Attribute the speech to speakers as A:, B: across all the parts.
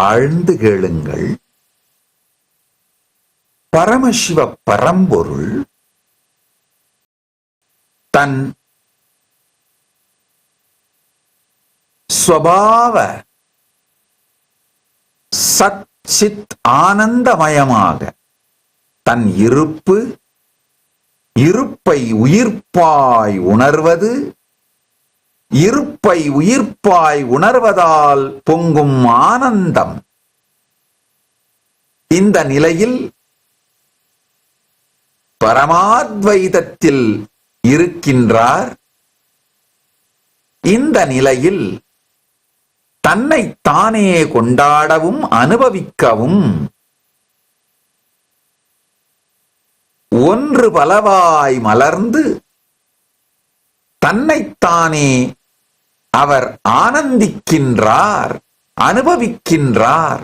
A: ஆழ்ந்து கேளுங்கள். பரமசிவ பரம்பொருள் தன் ஸ்வபாவ சச்சித் ஆனந்தமயமாக தன் இருப்பை உயிர்ப்பாய் உணர்வது, இருப்பை உயிர்ப்பாய் உணர்வதால் பொங்கும் ஆனந்தம். இந்த நிலையில் பரமாத்வைதத்தில் இருக்கின்றார். இந்த நிலையில் தன்னை தானே கொண்டாடவும் அனுபவிக்கவும் ஒன்று பலவாய் மலர்ந்து தன்னைத்தானே அவர் ஆனந்திக்கின்றார், அனுபவிக்கின்றார்.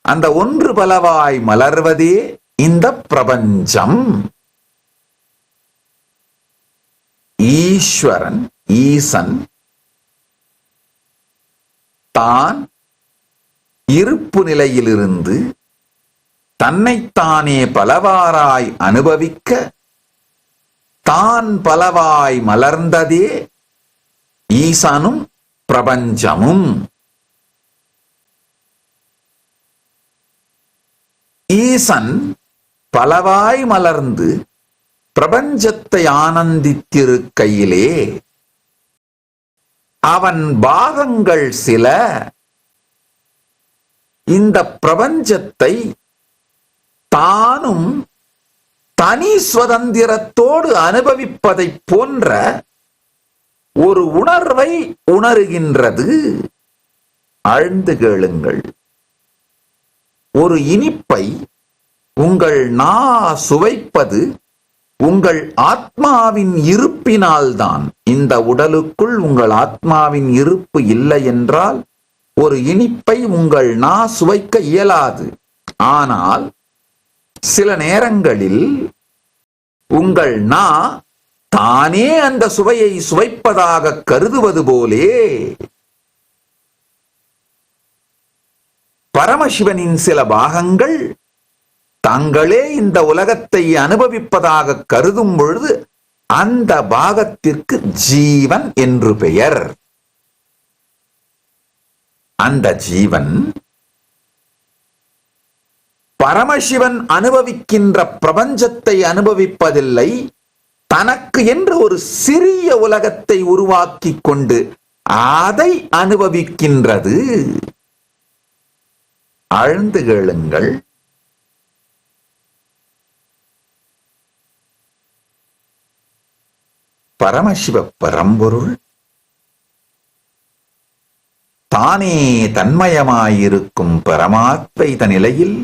A: அந்த ஒன்று பலவாய் மலர்வதே இந்த பிரபஞ்சம். ஈஸ்வரன், ஈசன் தான் இருப்பு நிலையிலிருந்து தன்னைத்தானே பலவாராய் அனுபவிக்க தான் பலவாய் மலர்ந்ததே ஈசனும் பிரபஞ்சமும். ஈசன் பலவாய் மலர்ந்து பிரபஞ்சத்தை ஆனந்தித்திருக்கையிலே அவன் பாகங்கள் சில இந்த பிரபஞ்சத்தை தானும் தனி சுதந்திரத்தோடு அனுபவிப்பதைப் போன்ற ஒரு உணர்வை உணர்கின்றது. ஆழ்ந்து கேளுங்கள். ஒரு இனிப்பை உங்கள் நா சுவைப்பது உங்கள் ஆத்மாவின் இருப்பினால்தான். இந்த உடலுக்குள் உங்கள் ஆத்மாவின் இருப்பு இல்லை என்றால் ஒரு இனிப்பை உங்கள் நா சுவைக்க இயலாது. ஆனால் சில நேரங்களில் உங்கள் நா தானே அந்த சுவையை சுவைப்பதாக கருதுவது போலே பரமசிவனின் சில பாகங்கள் தாங்களே இந்த உலகத்தை அனுபவிப்பதாக கருதும் பொழுது அந்த பாகத்திற்கு ஜீவன் என்று பெயர். அந்த ஜீவன் பரமசிவன் அனுபவிக்கின்ற பிரபஞ்சத்தை அனுபவிப்பதில்லை, தனக்கு என்று ஒரு சிறிய உலகத்தை உருவாக்கி கொண்டு அதை அனுபவிக்கின்றது. ஆழ்ந்து கேளுங்கள். பரமசிவ பரம்பொருள் தானே தன்மயமாயிருக்கும் பரமாத்வைத நிலையில்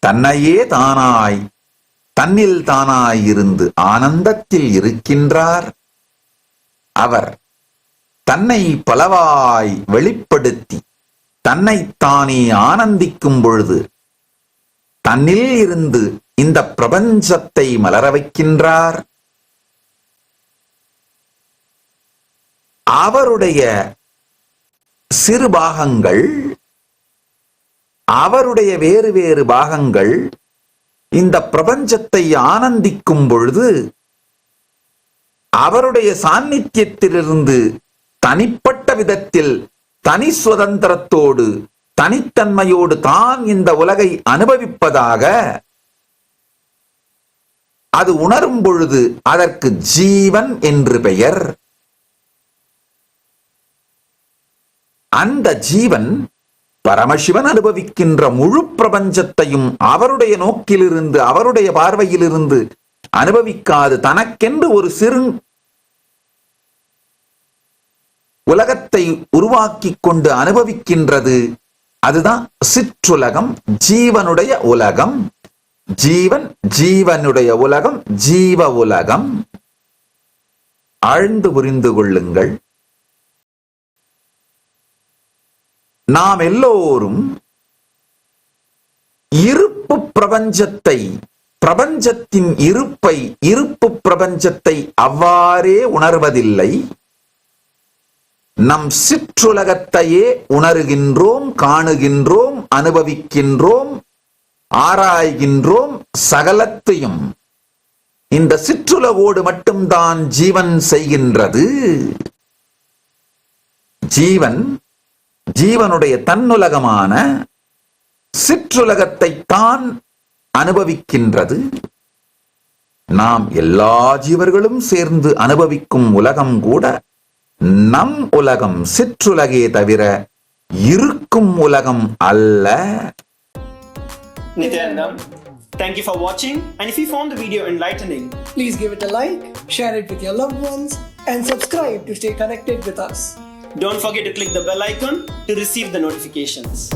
A: தன்னையே தானாய் தன்னில் தானாயிருந்து ஆனந்தத்தில் இருக்கின்றார். அவர் தன்னை பலவாய் வெளிப்படுத்தி தன்னைத்தானே ஆனந்திக்கும் பொழுது தன்னில் இருந்து இந்த பிரபஞ்சத்தை மலர வைக்கின்றார். அவருடைய சிறு பாகங்கள், அவருடைய வேறு வேறு பாகங்கள் இந்த பிரபஞ்சத்தை ஆனந்திக்கும் பொழுது அவருடைய சாநித்தியத்திலிருந்து தனிப்பட்ட விதத்தில் தனி சுதந்திரத்தோடு தனித்தன்மையோடு தான் இந்த உலகை அனுபவிப்பதாக அது உணரும் பொழுது அதற்கு ஜீவன் என்று பெயர். அந்த ஜீவன் பரமசிவன் அனுபவிக்கின்ற முழு பிரபஞ்சத்தையும் அவருடைய நோக்கிலிருந்து அவருடைய பார்வையிலிருந்து அனுபவிக்காது தனக்கென்று ஒரு சிறு உலகத்தை உருவாக்கி கொண்டு அனுபவிக்கின்றது. அதுதான் சிற்றுலகம், ஜீவனுடைய உலகம். ஜீவன், ஜீவனுடைய உலகம், ஜீவ உலகம். ஆழ்ந்து புரிந்து கொள்ளுங்கள். நாம் எல்லோரும் இருப்பு பிரபஞ்சத்தை, பிரபஞ்சத்தின் இருப்பை, இருப்பு பிரபஞ்சத்தை அவ்வாறே உணர்வதில்லை. நம் சிற்றுலகத்தையே உணர்கின்றோம், காணுகின்றோம், அனுபவிக்கின்றோம், ஆராய்கின்றோம். சகலத்தையும் இந்த சிற்றுலகோடு மட்டும்தான் ஜீவன் செய்கின்றது. ஜீவனுடைய தன்னுலகமான சிற்றுலகத்தை தான் அனுபவிக்கின்றது. நாம் எல்லா ஜீவர்களும் சேர்ந்து அனுபவிக்கும் உலகம் கூட நம் உலகம், சிற்றுலகே தவிர இருக்கும் உலகம் அல்ல.
B: Nityanandam, thank you for watching, and if you found the video enlightening,
C: Please give it a like, share it with your loved ones, and subscribe to stay connected with us.
B: don't forget to click the bell icon to receive the notifications.